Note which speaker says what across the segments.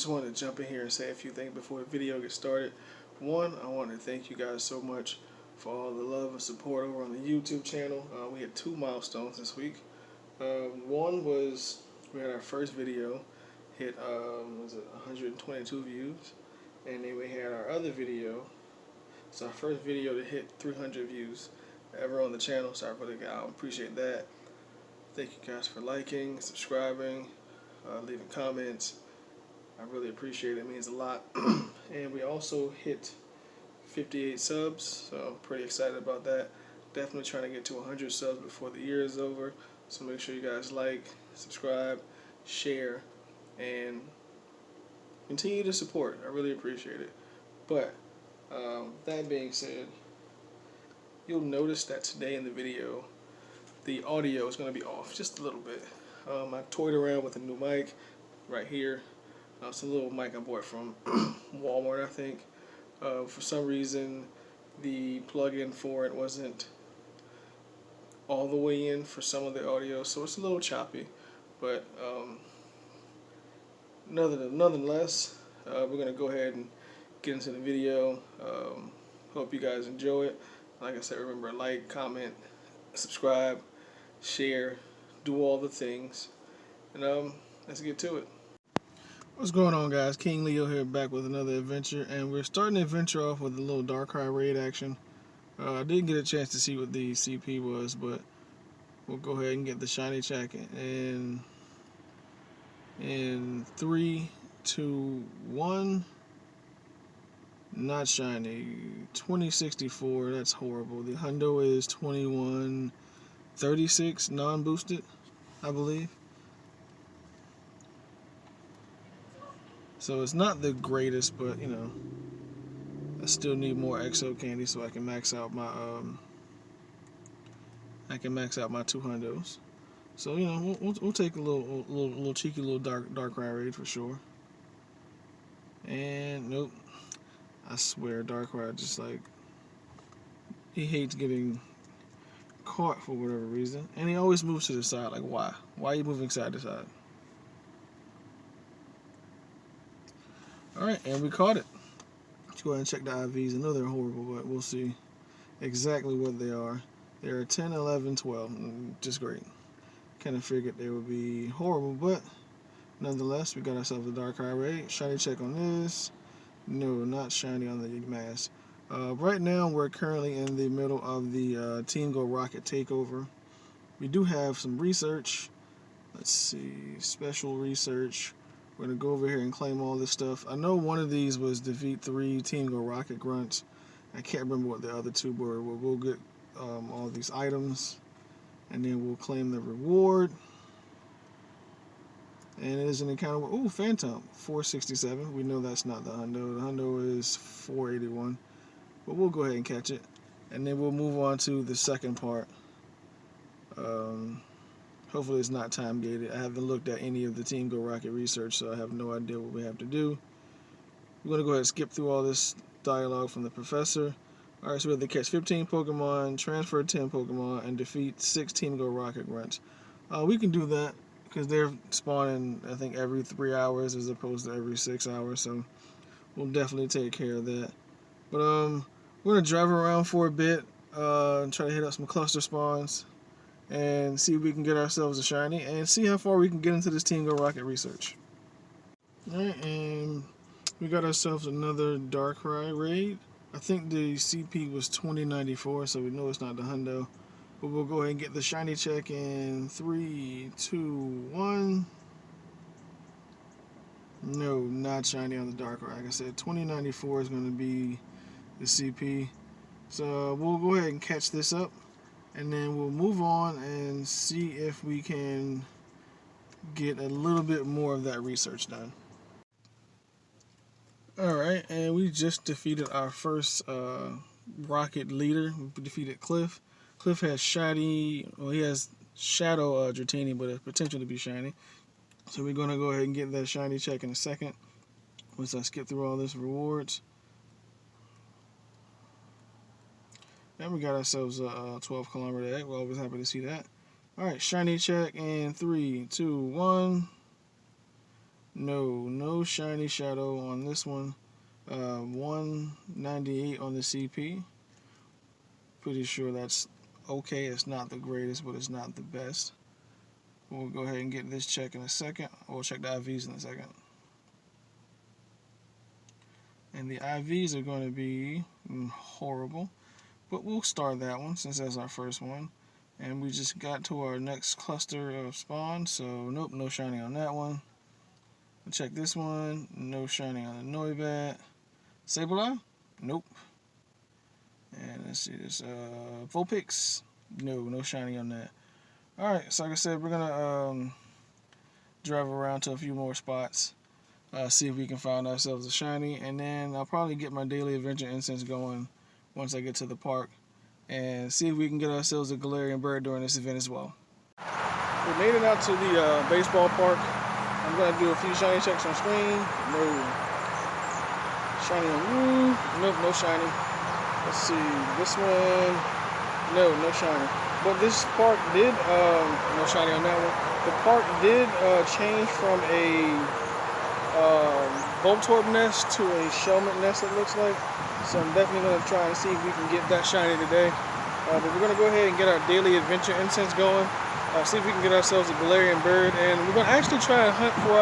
Speaker 1: just wanted to jump in here and say a few things before the video gets started. One, I want to thank you guys so much for all the love and support over on the YouTube channel. We had 2 milestones this week. One was we had our first video hit was it 122 views, and then we had our other video. It's our first video to hit 300 views ever on the channel. Sorry for the guy. I appreciate that. Thank you guys for liking, subscribing, leaving comments. I really appreciate it. It means a lot. And we also hit 58 subs, so I'm pretty excited about that. Definitely trying to get to 100 subs before the year is over. So make sure you guys like, subscribe, share, and continue to support. I really appreciate it. But that being said, you'll notice that today in the video, the audio is going to be off just a little bit. I toyed around with a new mic right here. It's a little mic I bought from Walmart, I think. For some reason, the plug-in for it wasn't all the way in for some of the audio, so it's a little choppy. But nonetheless, we're going to go ahead and get into the video. Hope you guys enjoy it. Like I said, remember, like, comment, subscribe, share, do all the things. And let's get to it. What's going on, guys? King Leo here, back with another adventure, and we're starting the adventure off with a little Darkrai raid action. I didn't get a chance to see what the CP was, but we'll go ahead and get the shiny check in 3, 2, 1. Not shiny. 2064. That's horrible. The hundo is 2136, non-boosted, I believe. So it's not the greatest, but you know, I still need more exo candy so I can max out my two hundos. So you know, we'll take a little cheeky little Darkrai raid for sure. And nope, I swear Darkrai just like, he hates getting caught for whatever reason, and he always moves to the side. Like, why? Why are you moving side to side? Alright, and we caught it. Let's go ahead and check the IVs. I know they're horrible, but we'll see exactly what they are. They're 10, 11, 12. Just great. Kind of figured they would be horrible, but nonetheless, we got ourselves a Darkrai raid. Shiny check on this. No, not shiny on the mask. Right now, we're currently in the middle of the Team Go Rocket Takeover. We do have some research. Let's see, special research. We're going to go over here and claim all this stuff. I know one of these was defeat 3 Team Go Rocket Grunts. I can't remember what the other 2 were. We'll get all these items, and then we'll claim the reward. And it is an encounter. Ooh, Phantom, 467. We know that's not the hundo. The hundo is 481. But we'll go ahead and catch it. And then we'll move on to the second part. Hopefully it's not time gated. I haven't looked at any of the Team Go Rocket research, so I have no idea what we have to do. We're going to go ahead and skip through all this dialogue from the professor. Alright, so we have to catch 15 Pokemon, transfer 10 Pokemon, and defeat 6 Team Go Rocket Grunts. We can do that because they're spawning, I think, every 3 hours as opposed to every 6 hours, so we'll definitely take care of that. But we're going to drive around for a bit, try to hit up some cluster spawns, and see if we can get ourselves a shiny, and see how far we can get into this Team Go Rocket research. Alright, and we got ourselves another Darkrai raid. I think the CP was 2094, so we know it's not the hundo. But we'll go ahead and get the shiny check in 3, 2, 1. No, not shiny on the Darkrai. Like I said, 2094 is going to be the CP. So we'll go ahead and catch this up, and then we'll move on and see if we can get a little bit more of that research done. Alright, and we just defeated our first rocket leader. We defeated Cliff. Cliff has shiny, well, he has shadow Dratini, but it's potential to be shiny. So we're going to go ahead and get that shiny check in a second once I skip through all this rewards. And we got ourselves a 12-kilometer egg. We're always happy to see that. Alright, shiny check in 3, 2, 1. No shiny shadow on this one. 198 on the CP. Pretty sure that's okay. It's not the greatest, but it's not the best. We'll go ahead and get this check in a second. We'll check the IVs in a second. And the IVs are going to be horrible. But we'll start that one since that's our first one. And we just got to our next cluster of spawn. So nope, no shiny on that one. We'll check this one. No shiny on the Noibat. Sableye? Nope. And let's see this. Vulpix? No shiny on that. Alright, so like I said, we're gonna drive around to a few more spots, see if we can find ourselves a shiny, and then I'll probably get my daily adventure incense going once I get to the park, and see if we can get ourselves a Galarian bird during this event as well. We made it out to the baseball park. I'm gonna do a few shiny checks on screen. No shiny on you. Nope, no shiny. Let's see, this one. No shiny. But this park did, no shiny on that one. The park did change from a Voltorb nest to a Shelmet nest, it looks like. So I'm definitely going to try and see if we can get that shiny today. But we're going to go ahead and get our daily adventure incense going. See if we can get ourselves a Galarian bird. And we're going to actually try and hunt for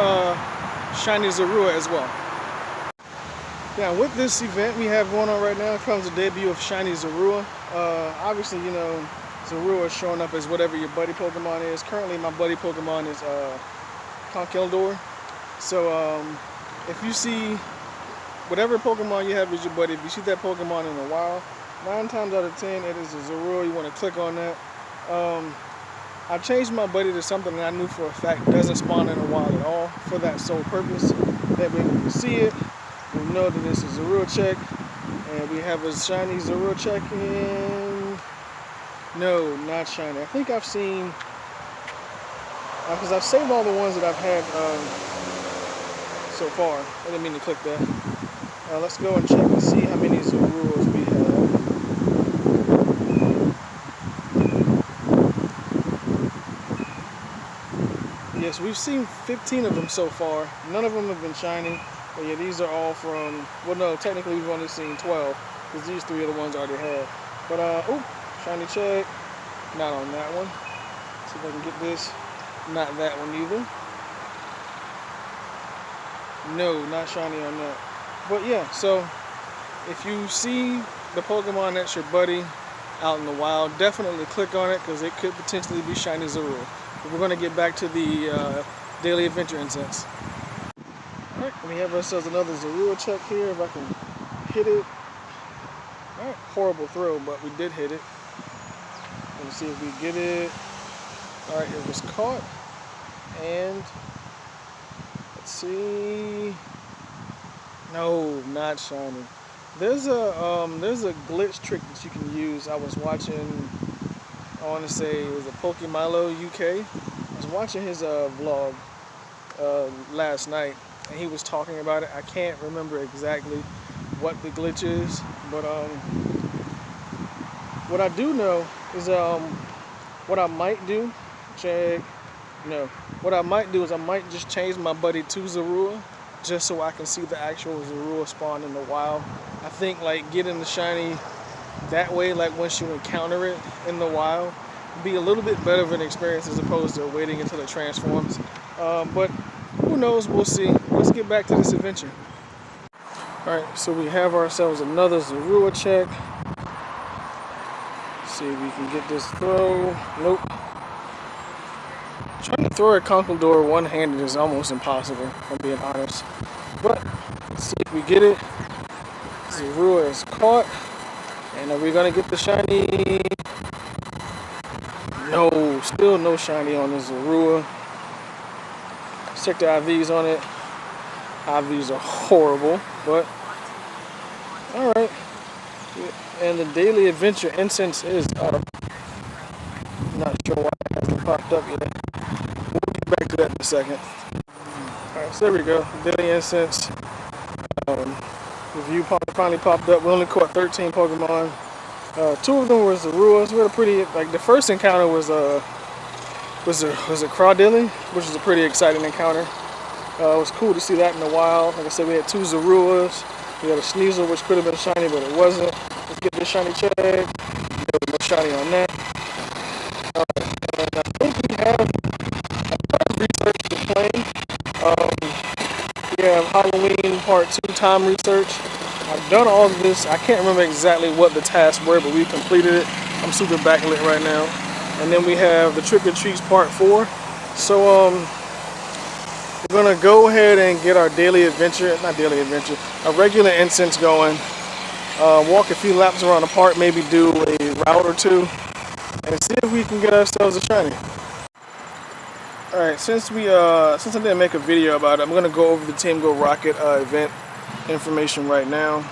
Speaker 1: shiny Zorua as well. Now with this event we have going on right now comes the debut of shiny Zorua. Obviously, you know, Zorua is showing up as whatever your buddy Pokemon is. Currently my buddy Pokemon is Conkeldurr. So if you see whatever Pokemon you have as your buddy, if you see that Pokemon in the wild, 9 times out of 10 it is a Zorua. You want to click on that. I changed my buddy to something that I knew for a fact doesn't spawn in the wild at all, for that sole purpose. That way when you see it, you'll know that this is a Zorua check. And we have a shiny Zorua check in. No, not shiny. I think I've seen, because I've saved all the ones that I've had so far. I didn't mean to click that. Let's go and check and see how many Zoruas we have. Yes, we've seen 15 of them so far. None of them have been shiny. But yeah, these are all from, well no, technically we've only seen 12, because these 3 are the ones I already had. But, oh, shiny check. Not on that one. See if I can get this. Not that one either. No, not shiny on that. But yeah, so if you see the Pokemon that's your buddy out in the wild, definitely click on it because it could potentially be shiny Zorua. But we're going to get back to the daily adventure incense. Alright, we have ourselves another Zorua check here if I can hit it. Alright, horrible throw, but we did hit it. Let's see if we get it. Alright, it was caught. And let's see. No, not shiny. There's a glitch trick that you can use. I was watching, I want to say it was a Pokemilo UK. I was watching his vlog last night, and he was talking about it. I can't remember exactly what the glitch is, but what I do know is what I might do. What I might do is I might just change my buddy to Zorua, just so I can see the actual Zorua spawn in the wild. I think like getting the shiny that way, like once you encounter it in the wild, be a little bit better of an experience as opposed to waiting until it transforms. But who knows, we'll see. Let's get back to this adventure. Alright, so we have ourselves another Zorua check. See if we can get this throw. Nope. Trying to throw a Conkeldurr one-handed is almost impossible, if I'm being honest. But let's see if we get it. Zorua is caught. And are we gonna get the shiny? No, still no shiny on this Zorua. Let's check the IVs on it. IVs are horrible, but alright. And the daily adventure incense is up. Not sure why it hasn't popped up yet. We'll get back to that in a second. Alright, so there we go. Daily incense. Review finally popped up. We only caught 13 Pokemon. 2 of them were Zoruas. We had a pretty, like the first encounter was a Crawdilly, which is a pretty exciting encounter. It was cool to see that in the wild. Like I said, we had 2 Zoruas. We had a Sneasel, which could have been shiny, but it wasn't. Let's get this shiny check. There was no shiny on that. And I think we have research to play. We have Halloween Part 2 time research. I've done all of this. I can't remember exactly what the tasks were, but we completed it. I'm super backlit right now. And then we have the Trick or Treats Part 4. So we're gonna go ahead and get our daily adventure, not daily adventure, a regular incense going. Walk a few laps around the park, maybe do a route or 2, and see if we can get ourselves a shiny. Alright, since I didn't make a video about it, I'm gonna go over the Team Go Rocket event information right now.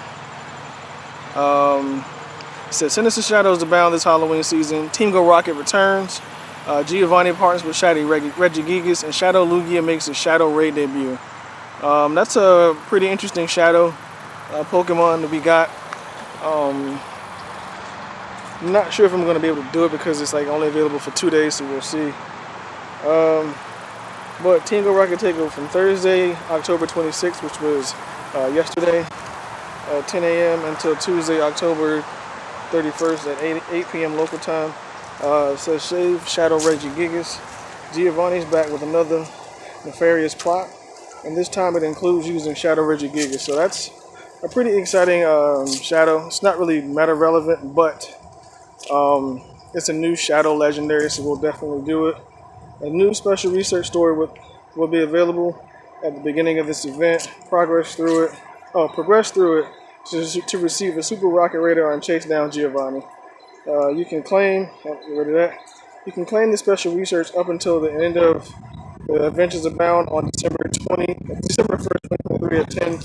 Speaker 1: It says Sinister Shadows abound this Halloween season. Team Go Rocket returns. Giovanni partners with Shady Regigigas, and Shadow Lugia makes a Shadow Raid debut. That's a pretty interesting Shadow Pokemon that we got. I'm not sure if I'm going to be able to do it because it's like only available for 2 days, so we'll see. But Team Go Rocket Takeover from Thursday, October 26th, which was yesterday, 10 a.m. until Tuesday, October 31st at 8 p.m. local time. It says Shave Shadow Regigigas. Giovanni's back with another nefarious plot, and this time it includes using Shadow Regigigas. So that's a pretty exciting Shadow. It's not really meta relevant, but it's a new Shadow legendary, so we'll definitely do it. A new special research story will be available at the beginning of this event. Progress through it to receive a Super Rocket Radar and chase down Giovanni. You can claim, get rid of that. You can claim the special research up until the end of the Adventures Abound on December 1st, 2023 at 10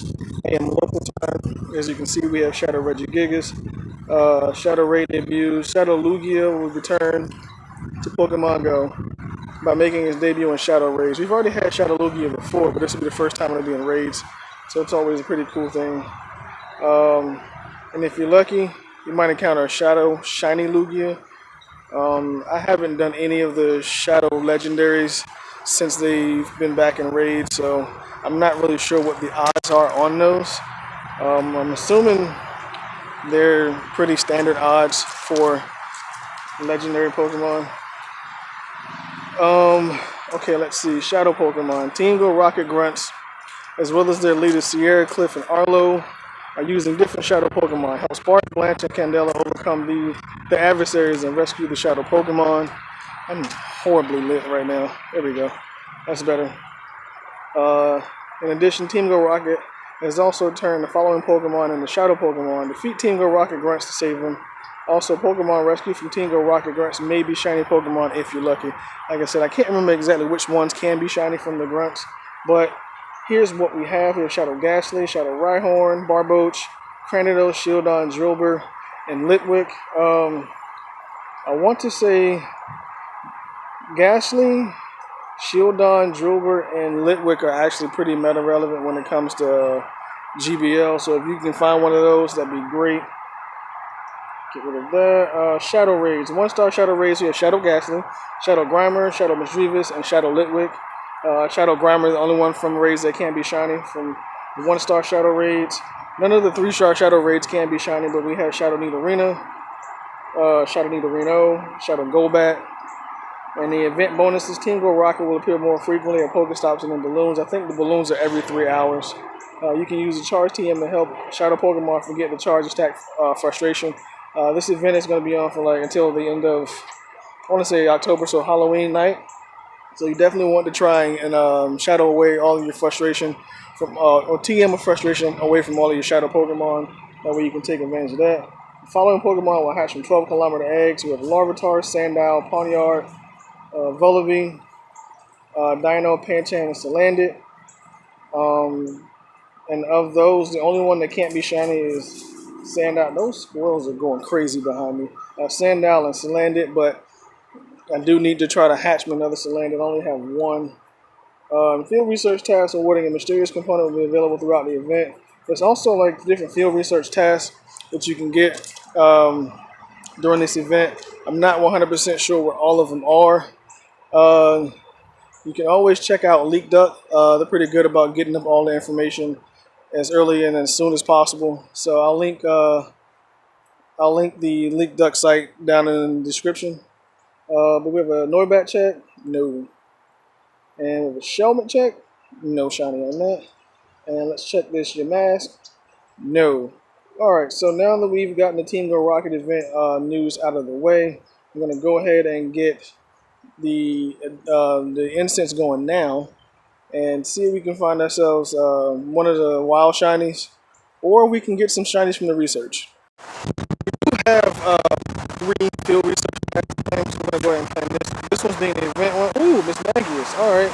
Speaker 1: a.m. local time. As you can see, we have Shadow Regigigas, Shadow Raid debuts. Shadow Lugia will return to Pokemon Go by making his debut in Shadow Raids. We've already had Shadow Lugia before, but this will be the first time it'll be in raids, so it's always a pretty cool thing. And if you're lucky, you might encounter a Shadow Shiny Lugia. I haven't done any of the Shadow Legendaries since they've been back in raids, so I'm not really sure what the odds are on those. I'm assuming they're pretty standard odds for legendary Pokemon. Okay, let's see. Shadow Pokemon. Team Go Rocket Grunts, as well as their leaders Sierra, Cliff, and Arlo, are using different Shadow Pokemon. Help Spark, Blanche, and Candela overcome the adversaries and rescue the Shadow Pokemon. I'm horribly lit right now. There we go. That's better. In addition, Team Go Rocket has also turned the following Pokemon into Shadow Pokemon. Defeat Team Go Rocket Grunts to save them. Also, Pokemon rescue from Team Go Rocket Grunts may be shiny Pokemon if you're lucky. Like I said, I can't remember exactly which ones can be shiny from the Grunts, but here's what we have. We have Shadow Ghastly, Shadow Rhyhorn, Barboach, Cranidos, Shieldon, Drillbur, and Litwick. I want to say Ghastly, Shieldon, Drillbur, and Litwick are actually pretty meta relevant when it comes to GBL, so if you can find one of those, that'd be great. Get rid of that. Shadow Raids. 1-star Shadow Raids, we have Shadow Ghastly, Shadow Grimer, Shadow Misdreavus, and Shadow Litwick. Shadow Grimer is the only one from raids that can't be shiny from the 1-star Shadow Raids. None of the 3-star Shadow Raids can be shiny, but we have Shadow Nidorino, Shadow Nidorino, Shadow Golbat. And the event bonuses, Team Go Rocket will appear more frequently at Pokestops and in balloons. I think the balloons are every 3 hours. You can use the Charge TM to help Shadow Pokemon forget the Charge Attack Frustration. This event is going to be on for until the end of, I want to say October, so Halloween night. So you definitely want to try and shadow away all of your frustration from, or TM of frustration away from all of your Shadow Pokemon. That way you can take advantage of that. The following Pokemon will hatch from 12-kilometer eggs. We have Larvitar, Sandile, Pawniard, Vullaby, Dino, Pancham, and Salandit. And of those, the only one that can't be shiny is Sandile. Those squirrels are going crazy behind me. Sandile and Salandit, but I do need to try to hatch another Salandit. I only have one. Field research tasks awarding a mysterious component will be available throughout the event. There's also like different field research tasks that you can get during this event. I'm not 100% sure what all of them are. You can always check out LeakDuck. They're pretty good about getting up all the information as early and as soon as possible. So I'll link the LeakDuck site down in the description. But we have a Noibat check, no. And we have a Shelmet check, no shiny on that. And let's check this, your mask, no. Alright, so now that we've gotten the Team Go Rocket event news out of the way, I'm going to go ahead and get the instance going now and see if we can find ourselves one of the wild shinies, or we can get some shinies from the research. We have 3 field research packs, so we're going to go ahead and plan this. This one's being the event one. Ooh, Miss Magius. Alright,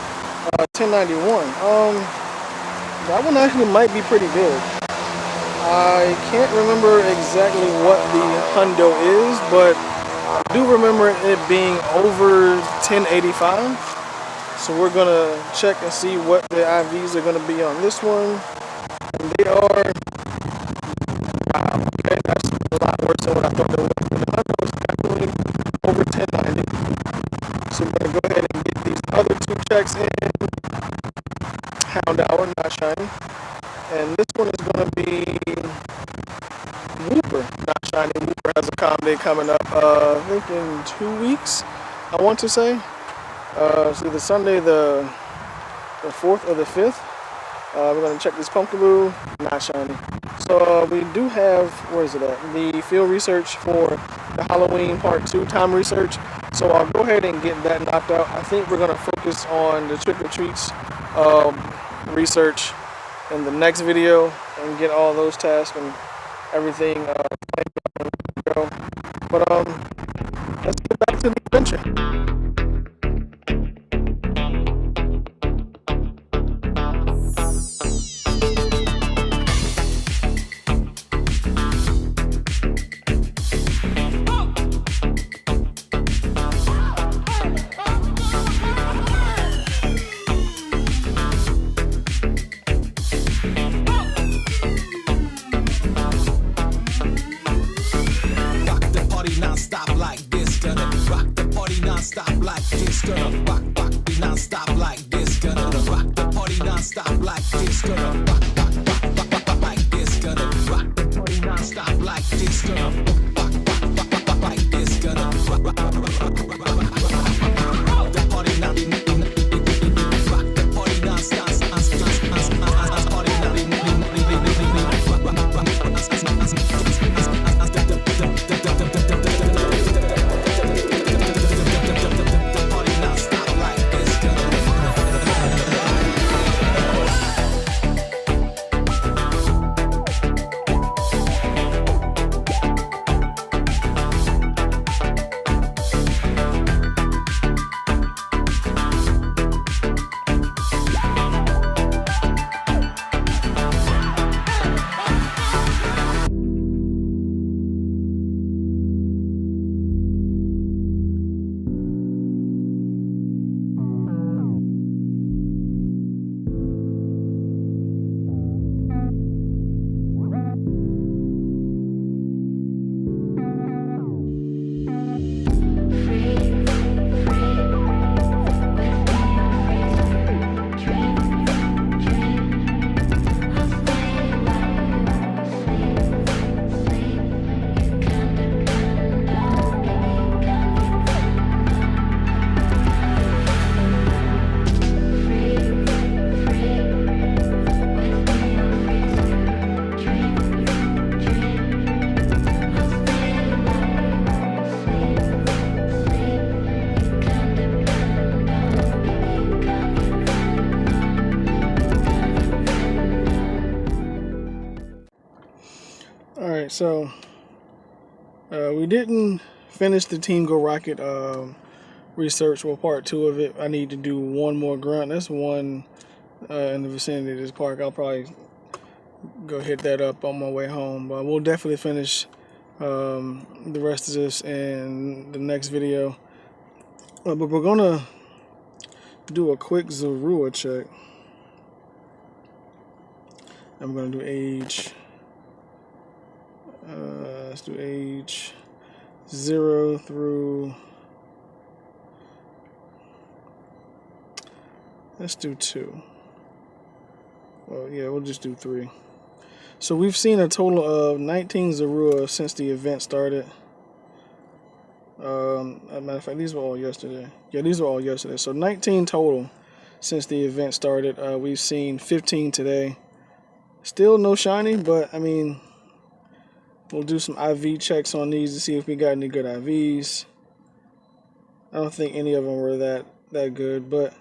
Speaker 1: 1091. That one actually might be pretty good. I can't remember exactly what the hundo is, but I do remember it being over 1085. So we're gonna check and see what the IVs are gonna be on this one. And they are, wow, okay, that's a lot worse than what I thought they were. The hundo is definitely over 1090. So we're gonna go ahead and get these other 2 checks in. Hound Hour, not shiny. And this one is gonna be Wooper, not shiny. Wooper has a comm day coming up, I think in 2 weeks, I want to say. It's either Sunday the 4th or the 5th. We're going to check this Pumpkaboo, not shiny. So we do have, where is it at? The field research for the Halloween Part 2 time research. So I'll go ahead and get that knocked out. I think we're going to focus on the trick or treats research in the next video and get all those tasks and everything go. But let's get back to the adventure.
Speaker 2: Non-stop like this, gonna rock the party non-stop like this, gonna rock the non-stop like this, gonna rock the party non-stop like this, gonna rock like this, gonna rock the party non-stop like this, gonna rock like this, gonna rock the party rock the party non-stop.
Speaker 1: Alright, so we didn't finish the Team Go Rocket research, well, part 2 of it. I need to do one more grunt. That's one in the vicinity of this park. I'll probably go hit that up on my way home, but we'll definitely finish the rest of this in the next video. But we're gonna do a quick Zorua check. I'm gonna do age. Let's do age 0 through Let's do 2. Well, yeah, we'll just do 3. So we've seen a total of 19 Zorua since the event started. As a matter of fact, these were all yesterday. Yeah, these were all yesterday. So 19 total since the event started. We've seen 15 today. Still no shiny, but I mean, we'll do some IV checks on these to see if we got any good IVs. I don't think any of them were that good, but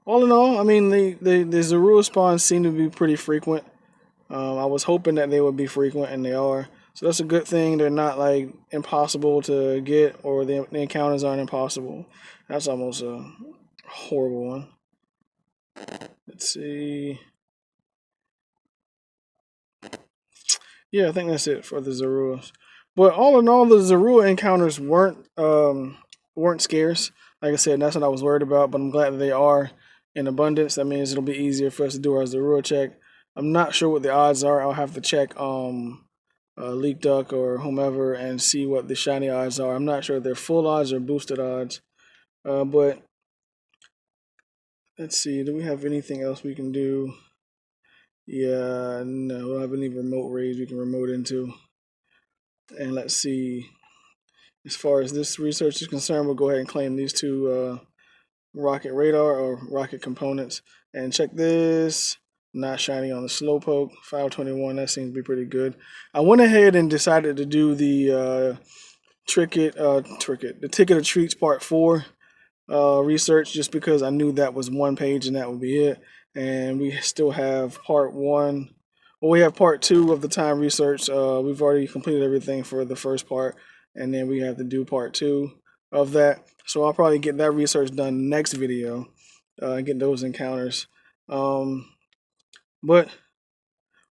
Speaker 1: all in all, I mean, the Zorua spawns seem to be pretty frequent. I was hoping that they would be frequent, and they are. So that's a good thing. They're not like impossible to get, or the encounters aren't impossible. That's almost a horrible one. Let's see. Yeah, I think that's it for the Zoruas. But all in all, the Zorua encounters weren't scarce. Like I said, that's what I was worried about. But I'm glad that they are in abundance. That means it'll be easier for us to do our Zorua check. I'm not sure what the odds are. I'll have to check Leak Duck or whomever and see what the shiny odds are. I'm not sure if they're full odds or boosted odds. But let's see. Do we have anything else we can do? Yeah, no, we don't have any remote raids we can remote into. And let's see. As far as this research is concerned, we'll go ahead and claim these 2 rocket radar or rocket components. And check this. Not shiny on the Slowpoke. 521, that seems to be pretty good. I went ahead and decided to do the Ticket of Treats Part 4 research, just because I knew that was 1 page and that would be it. And we still have Part 1. Well, we have Part 2 of the time research. We've already completed everything for the first part, and then we have to do Part 2 of that. So I'll probably get that research done next video and get those encounters. But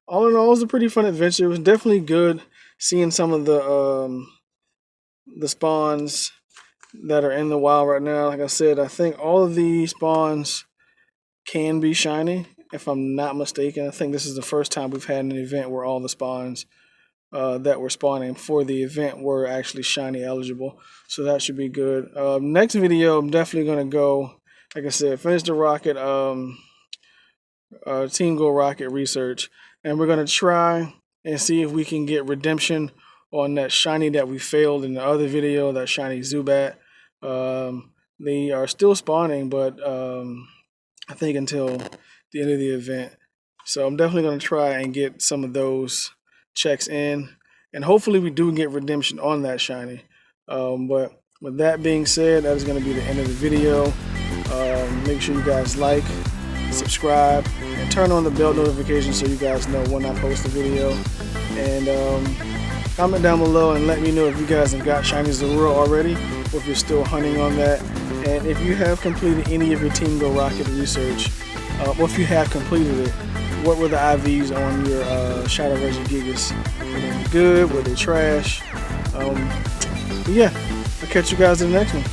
Speaker 1: all in all, it was a pretty fun adventure. It was definitely good seeing some of the spawns that are in the wild right now. Like I said, I think all of the spawns can be shiny, if I'm not mistaken. I think this is the first time we've had an event where all the spawns that were spawning for the event were actually shiny eligible. So that should be good. Next video, I'm definitely going to go, like I said, finish the rocket Team Go Rocket research, and we're going to try and see if we can get redemption on that shiny that we failed in the other video, that shiny Zubat. They are still spawning, but I think until the end of the event. So I'm definitely going to try and get some of those checks in, and hopefully we do get redemption on that shiny. But with that being said, that is going to be the end of the video. Make sure you guys like, subscribe, and turn on the bell notification so you guys know when I post a video. And comment down below and let me know if you guys have got shiny Zorua already, or if you're still hunting on that. And if you have completed any of your Team Go Rocket research, or if you have completed it, what were the IVs on your Shadow Regigigas? Were they good? Were they trash? But yeah, I'll catch you guys in the next one.